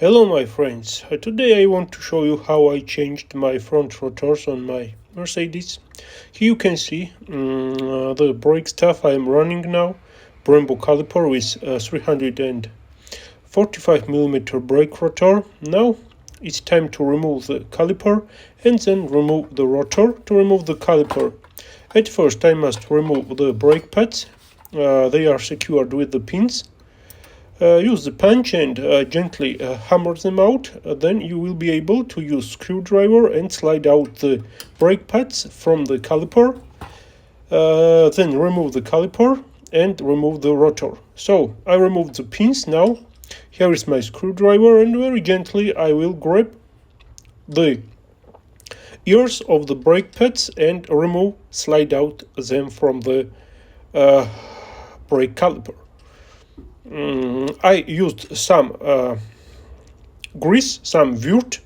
Hello my friends, today I want to show you how I changed my front rotors on my Mercedes. Here you can see the brake stuff I am running now, Brembo caliper with 345mm brake rotor. Now it's time to remove the caliper and then remove the rotor. To remove the caliper, at first I must remove the brake pads. They are secured with the pins. Use the punch and gently hammer them out. Then you will be able to use screwdriver and slide out the brake pads from the caliper. Then remove the caliper and remove the rotor. So I removed the pins now. Here is my screwdriver and very gently I will grab the ears of the brake pads and slide out them from the brake caliper. I used some grease, some Wirt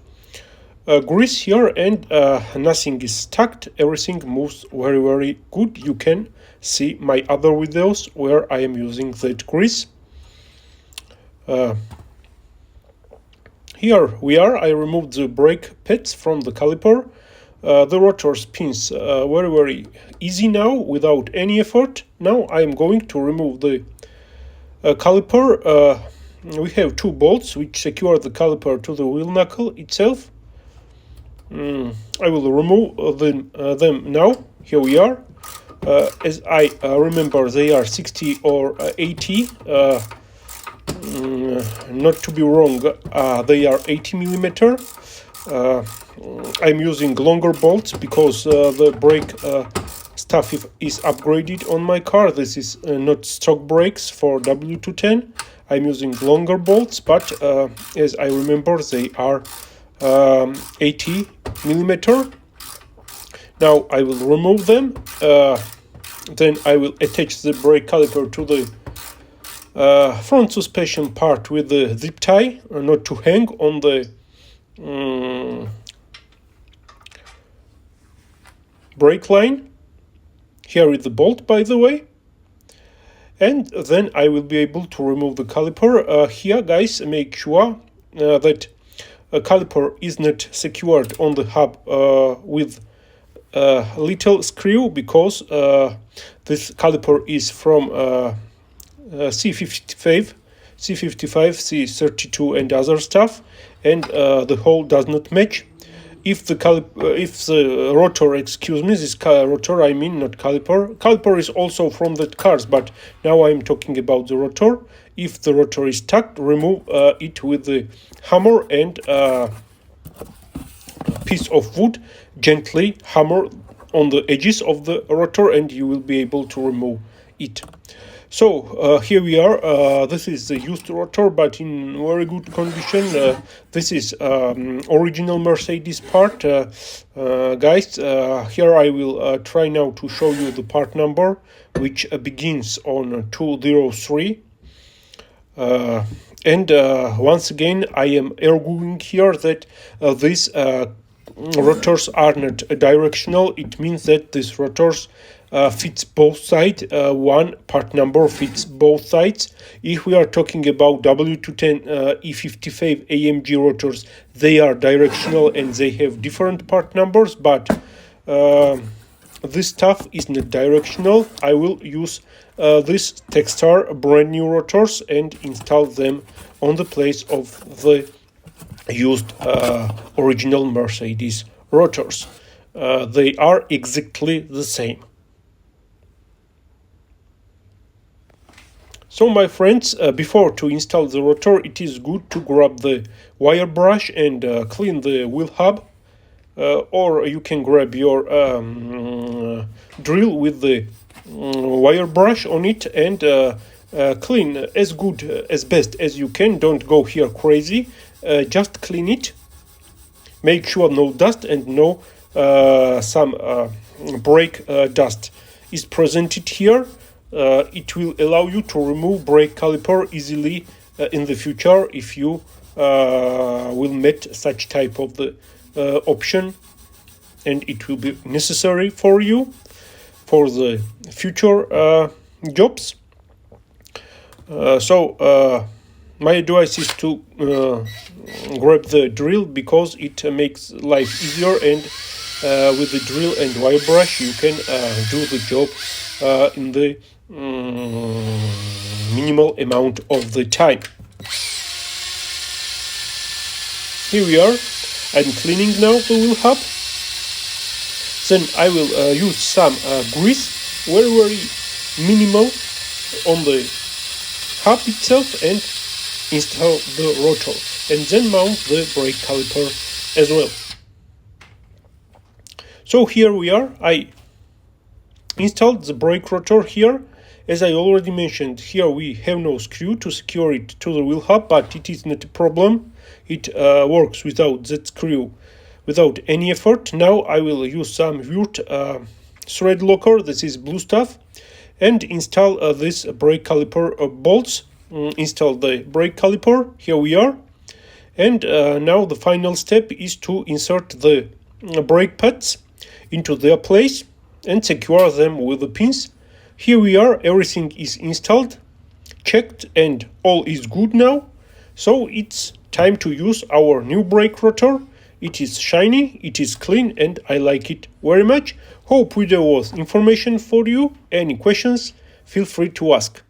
grease here, and nothing is stuck. Everything moves very, very good. You can see my other videos where I am using that grease. Here we are. I removed the brake pads from the caliper. The rotor spins very, very easy now without any effort. Now I am going to remove the caliper. We have two bolts which secure the caliper to the wheel knuckle itself. I will remove them now. Here we are. As I remember, they are 60 or 80. Not to be wrong, they are 80mm. I'm using longer bolts because the brake stuff is upgraded on my car. This is not stock brakes for W210. I'm using longer bolts, but as I remember, they are 80mm. Now I will remove them. Then I will attach the brake caliper to the front suspension part with the zip tie, not to hang on the brake line. Here is the bolt, by the way. And then I will be able to remove the caliper. Here, guys, make sure that a caliper is not secured on the hub with a little screw, because this caliper is from C55, C32, and other stuff, and the hole does not match. If the rotor, excuse me, this rotor, I mean, not caliper. Caliper is also from the cars, but now I'm talking about the rotor. If the rotor is stuck, remove it with the hammer and piece of wood. Gently hammer on the edges of the rotor, and you will be able to remove it. So here we are. This is the used rotor, but in very good condition. This is original Mercedes part. Guys, here I will try now to show you the part number, which begins on 203. And once again, I am arguing here that these rotors are not directional. It means that these rotors fits both sides. One part number fits both sides. If we are talking about W210 E55 AMG rotors, they are directional and they have different part numbers, but this stuff is not directional. I will use this Textar brand new rotors and install them on the place of the used original Mercedes rotors. They are exactly the same. So my friends, before to install the rotor, it is good to grab the wire brush and clean the wheel hub, or you can grab your drill with the wire brush on it and clean as good as best as you can. Don't go here crazy, just clean it. Make sure no dust and no some brake dust is presented here. It will allow you to remove brake caliper easily in the future if you will meet such type of the option, and it will be necessary for you for the future jobs. So my advice is to grab the drill, because it makes life easier, and with the drill and wire brush you can do the job in the minimal amount of the time. Here we are. I'm cleaning now the wheel hub. Then I will use some grease, very minimal, on the hub itself, and install the rotor, and then mount the brake caliper as well. So here we are. I installed the brake rotor here. As I already mentioned, here we have no screw to secure it to the wheel hub, but it is not a problem. It works without that screw, without any effort. Now I will use some Rotor thread locker, this is blue stuff, and install this brake caliper bolts. Install the brake caliper. Here we are. And now the final step is to insert the brake pads into their place and secure them with the pins. Here we are. Everything is installed, checked, and all is good now. So it's time to use our new brake rotor. It is shiny, it is clean, and I like it very much. Hope video was information for you. Any questions, feel free to ask.